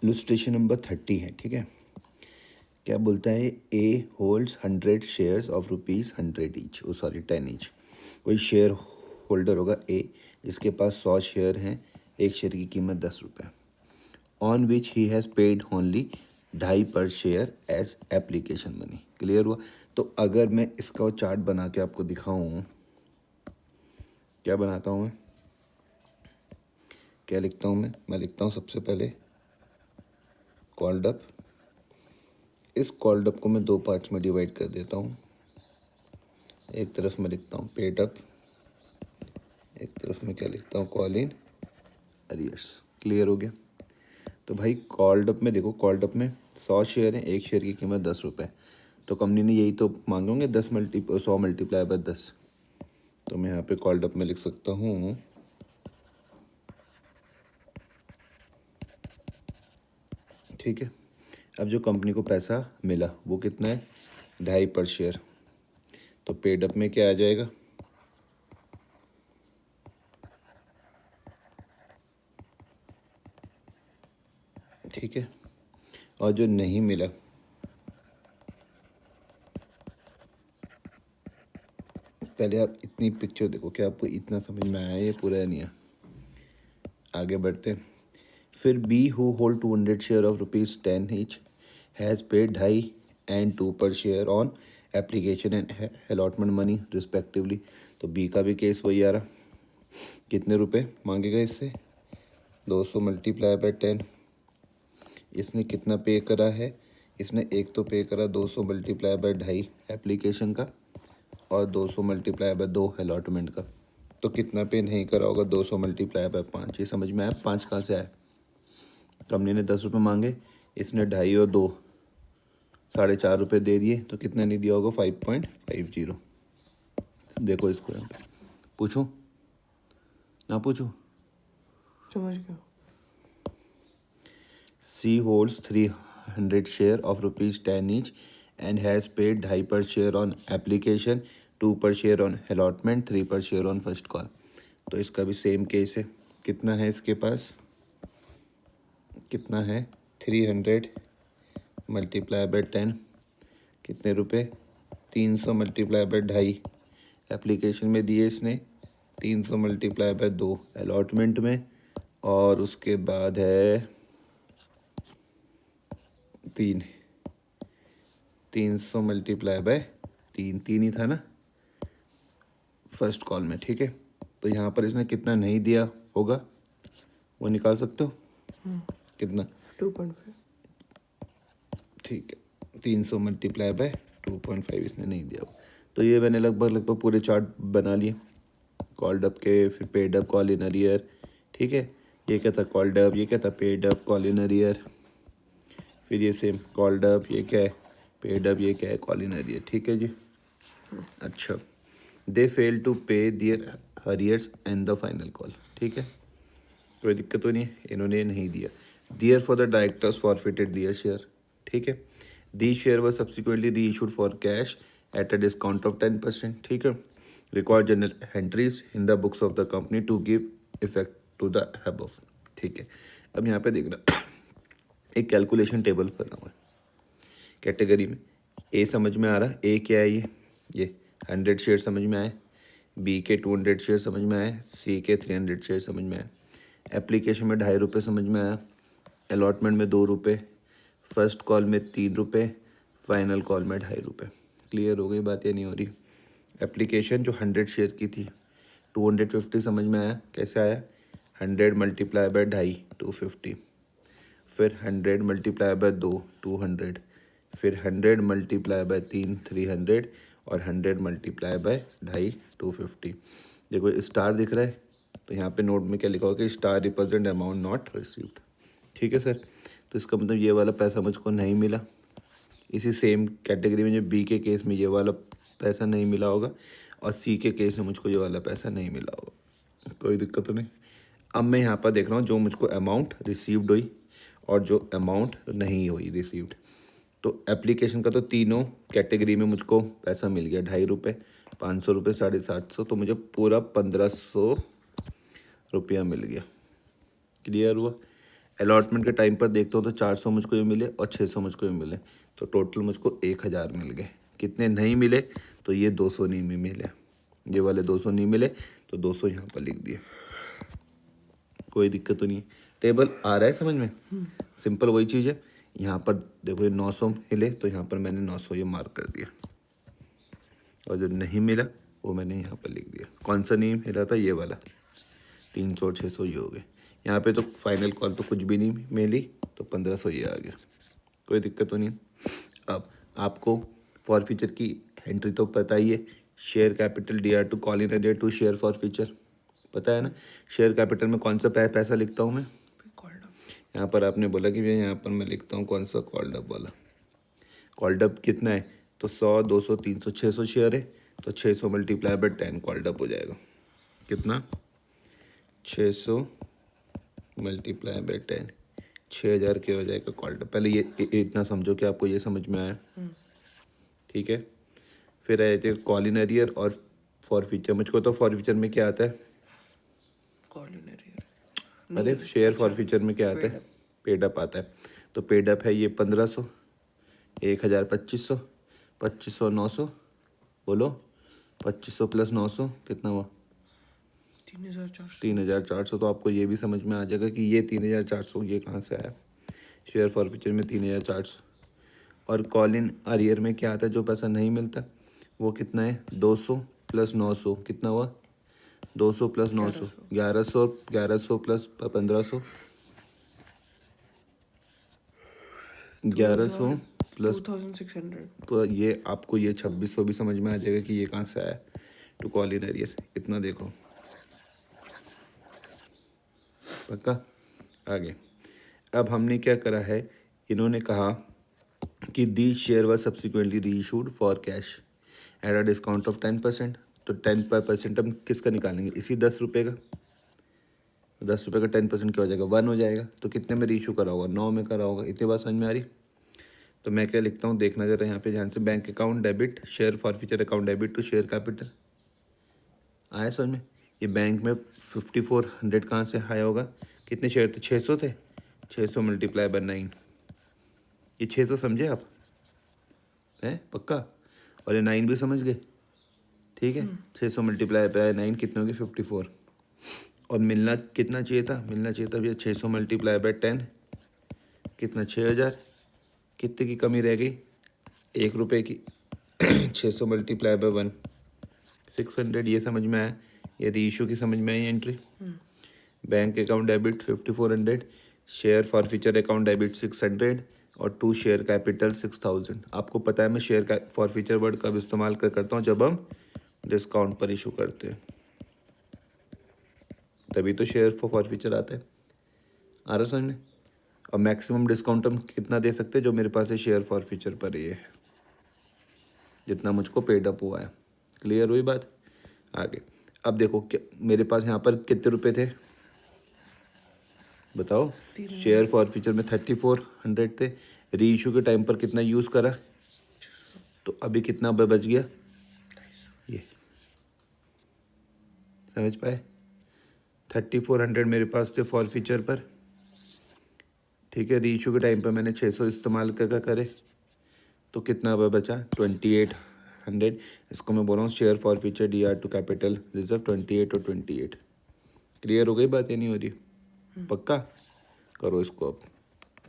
Illustration number 30 है, ठीक है। क्या बोलता है, A holds 100 shares of rupees 100 each, oh sorry 10 each. कोई शेयर होल्डर होगा ए, जिसके पास 100 शेयर हैं, एक शेयर की कीमत 10 रुपये, on which he has paid only 2.5 per share as application money. Clear हुआ। तो अगर मैं इसका वो चार्ट बना के आपको दिखाऊँ, क्या बनाता हूँ मैं, क्या लिखता हूँ मैं लिखता हूँ सबसे पहले कॉल्ड अप। इस कॉल्ड अप को मैं दो पार्ट्स में डिवाइड कर देता हूँ। एक तरफ मैं लिखता हूँ पेड अप, एक तरफ मैं क्या लिखता हूँ, कॉल इन अरियर्स। क्लियर हो गया। तो भाई कॉल्ड अप में देखो, कॉल्ड अप में 100 शेयर हैं, एक शेयर की कीमत 10 रुपये। तो कंपनी ने यही तो मांगे होंगे, 100 मल्टीप्लाई बाय 10। तो मैं यहाँ पे कॉल्ड अप में लिख सकता हूँ, ठीक है। अब जो कंपनी को पैसा मिला वो कितना है, 2.5 पर शेयर। तो पेड अप में क्या आ जाएगा, ठीक है। और जो नहीं मिला, पहले आप इतनी पिक्चर देखो, क्या आपको इतना समझ में आया, ये पूरा नहीं है। आगे बढ़ते। फिर B who hold 200 share of ₹10 each has paid 2.5 and 2 per share on application and allotment money respectively. तो बी का भी केस वही आ रहा, कितने रुपए मांगेगा इससे, 200 मल्टीप्लाई बाय 10। इसने कितना पे करा है, इसने एक तो पे करा 200 मल्टीप्लाई बाय 2.5 एप्लीकेशन का, और 200 मल्टीप्लाई बाय 2 अलॉटमेंट का। तो कितना पे नहीं करा होगा, 200 मल्टीप्लाई बाय 5। ये समझ में आया, 5 कहाँ से आया। कंपनी ने 10 रुपये मांगे, इसने 2.5 और 2 4.5 रुपये दे दिए, तो कितना नहीं दिया होगा, 5.50। देखो इसको यहाँ पे, पूछूं ना पूछूं। समझ गया। C holds 300 share of ₹10 each and has paid 2.5 per share on application, 2 per share on allotment, 3 पर शेयर ऑन फर्स्ट कॉल। तो इसका भी सेम केस है। कितना है इसके पास, कितना है, 300 मल्टीप्लाई बाय 10, कितने रुपए, 300 मल्टीप्लाई बाय 2.5 एप्लीकेशन में दिए इसने, 300 मल्टीप्लाई बाय 2 अलॉटमेंट में, और उसके बाद है 300 मल्टीप्लाई बाय 3 ही था ना फर्स्ट कॉल में, ठीक है। तो यहाँ पर इसने कितना नहीं दिया होगा वो निकाल सकते हो, कितना, 2.5। ठीक है। 300 मल्टीप्लाई बाय 2.5 इसने नहीं दिया होगा। तो ये मैंने लगभग पूरे चार्ट बना लिए, कॉल्ड अप के, फिर paid up, call in arrear, ठीक है। ये क्या था, कॉल्ड अप, ये क्या था, paid up, call in arrear, फिर ये सेम कॉल्ड अप, ये क्या है, पेड अप, ये क्या है, कॉल इन अरियर, ठीक है जी। अच्छा, दे fail to pay their arrears and the final call, ठीक है, कोई दिक्कत तो नहीं है, इन्होंने नहीं दिया। Therefore the directors forfeited their share, ठीक है। The share were subsequently reissued for cash at a discount of 10%, ठीक है। Record journal entries in the books of the company to give effect to the above, ठीक है। अब यहाँ पे देखना, एक कैलकुलेशन टेबल बना हुआ है कैटेगरी में। ए समझ में आ रहा, ए क्या है, ये 100 शेयर समझ में आए, बी के 200 शेयर समझ में आए, सी के 300 शेयर समझ में आए, एप्लीकेशन में 2.5 रुपये समझ में आया, अलॉटमेंट में 2 रुपये, फर्स्ट कॉल में 3 रुपये, फाइनल कॉल में 2.5 रुपये। क्लियर हो गई बात या नहीं हो रही। एप्लीकेशन जो 100 शेयर की थी, 250 समझ में आया, कैसे आया, 100 मल्टीप्लाई बाय 2.5 250, फिर 100 मल्टीप्लाई बाय 2 200, फिर 100 मल्टीप्लाई बाय 3 300, और 100 मल्टीप्लाई बाय 2.5 250। देखो स्टार दिख रहा है, तो यहाँ पे नोट में क्या लिखा होगा कि star represent amount not received, ठीक है सर। तो इसका मतलब ये वाला पैसा मुझको नहीं मिला। इसी सेम कैटेगरी में जो बी के केस में ये वाला पैसा नहीं मिला होगा, और सी के केस में मुझको ये वाला पैसा नहीं मिला होगा, कोई दिक्कत तो नहीं। अब मैं यहाँ पर देख रहा हूँ जो मुझको अमाउंट रिसीव्ड हुई और जो अमाउंट नहीं हुई रिसीव्ड। तो एप्लीकेशन का तो तीनों कैटेगरी में मुझको पैसा मिल गया, 2.5 रुपये, 500 रुपये, 750, तो मुझे पूरा 1500 रुपया मिल गया। क्लियर हुआ। अलॉटमेंट के टाइम पर देखता हूँ तो 400 मुझको ये मिले और 600 मुझको ये मिले, तो टोटल मुझको 1000 मिल गए। कितने नहीं मिले, तो ये 200 नहीं में मिले, ये वाले 200 नहीं मिले, तो 200 यहाँ पर लिख दिए। कोई दिक्कत तो नहीं है, टेबल आ रहा है समझ में, सिंपल वही चीज़ है। यहाँ पर देखो ये 900 मिले, तो यहाँ पर मैंने 900 ये मार्क कर दिया, और जो नहीं मिला वो मैंने यहाँ पर लिख दिया। कौन सा नहीं मिला था, ये वाला 300 और 600 ये हो गए। यहाँ पे तो फाइनल कॉल तो कुछ भी नहीं मिली, तो 1500 ये आ गया। कोई दिक्कत तो नहीं। अब आपको फॉर फीचर की एंट्री तो पता ही है, share capital DR to call in arrear to share forfeiture, पता है ना। शेयर कैपिटल में कौन सा पैसा लिखता हूँ मैं, कॉल्ड अप। यहाँ पर आपने बोला कि भैया यहाँ पर मैं लिखता हूँ कौन सा, कॉल्ड अप वाला। कॉल्ड अप कितना है, तो 100 200 300 600 शेयर है, तो 600 मल्टीप्लाई बाय 10 कॉल्ड अप हो जाएगा। कितना, 600 मल्टीप्लाई बाय 10, 6000 के हो जाएगा कॉल्ड अप। पहले ये इतना समझो कि आपको ये समझ में आया, ठीक है। फिर आए थे कॉल इन एरियर और फॉर फीचर। मुझको तो फॉर फीचर में क्या आता है, कॉल्ड इन एरियर। अरे शेयर फॉर फीचर में क्या आता है, पेड अप आता है। तो पेड अप है ये 1500, 1000 2500, 2500 900, बोलो 2500 प्लस 900 कितना हुआ, 3400। 3400। तो आपको ये भी समझ में आ जाएगा कि ये 3400 ये कहाँ से आया। शेयर फॉर फीचर में 3400, और कॉल इन अरियर में क्या आता है, जो पैसा नहीं मिलता वो कितना है, 200 प्लस 900 कितना हुआ, 200 प्लस 900 1100, 1100 प्लस 1500, 1100 प्लस 2600। तो ये आपको ये 2600 भी समझ में आ जाएगा कि ये कहाँ से आया, टू कॉल इन एरियर। इतना देखो, पक्का। आगे अब हमने क्या करा है, इन्होंने कहा कि दी शेयर व subsequently reissued for cash at a discount of 10%। तो 10% हम किसका निकालेंगे, इसी 10 रुपये का। 10 रुपये का 10% क्या हो जाएगा, 1 हो जाएगा। तो कितने में री इशू करा होगा, 9 में करा होगा। इतनी बात समझ में आ रही। तो मैं क्या लिखता हूँ, देखना जरा यहाँ पे ध्यान से, bank account debit share forfeiture account debit to share capital. आया समझ में। ये बैंक में 5400 कहाँ से आया होगा, कितने शेयर थे, 600 थे, 600 मल्टीप्लाई बाय 9, ये 600 समझे आप, हैं पक्का। और ये 9 भी समझ गए, ठीक है। 600 मल्टीप्लाई बाय 9 कितने हो गए, 54। और मिलना कितना चाहिए था, मिलना चाहिए था भैया 600 मल्टीप्लाई बाय 10 कितना, 6000। कितने की कमी रह गई, 1 रुपये की। 600 मल्टीप्लाई बाय 1 600, ये समझ में आया। ये रीइशू की समझ में आई entry. Bank account debit 5400, share forfeiture account debit 600, और टू शेयर कैपिटल 6000। आपको पता है मैं शेयर फॉर फ्यूचर वर्ड कब इस्तेमाल करता हूँ, जब हम डिस्काउंट पर इशू करते हैं, तभी तो शेयर फॉर फ्यूचर आता है। आ रहा समझ में। और मैक्सिमम डिस्काउंट हम कितना दे सकते हैं, जो मेरे पास है शेयर फॉर फ्यूचर पर ये है, जितना मुझको पेड अप हुआ है। क्लियर हुई बात। आगे अब देखो, क्या मेरे पास यहाँ पर कितने रुपए थे बताओ। शेयर फॉर फ्यूचर में 3400 थे। री इशू के टाइम पर कितना यूज़ करा, तो अभी कितना बच गया, ये समझ पाए। 3400 मेरे पास थे फॉर फ्यूचर पर, ठीक है। री इशू के टाइम पर मैंने 600 इस्तेमाल करे, तो कितना बचा, 2800। इसको मैं बोल रहा हूँ share forfeiture DR to capital reserve 28 और 28। क्लियर हो गई बात, या नहीं हो रही, पक्का। करो इसको अब।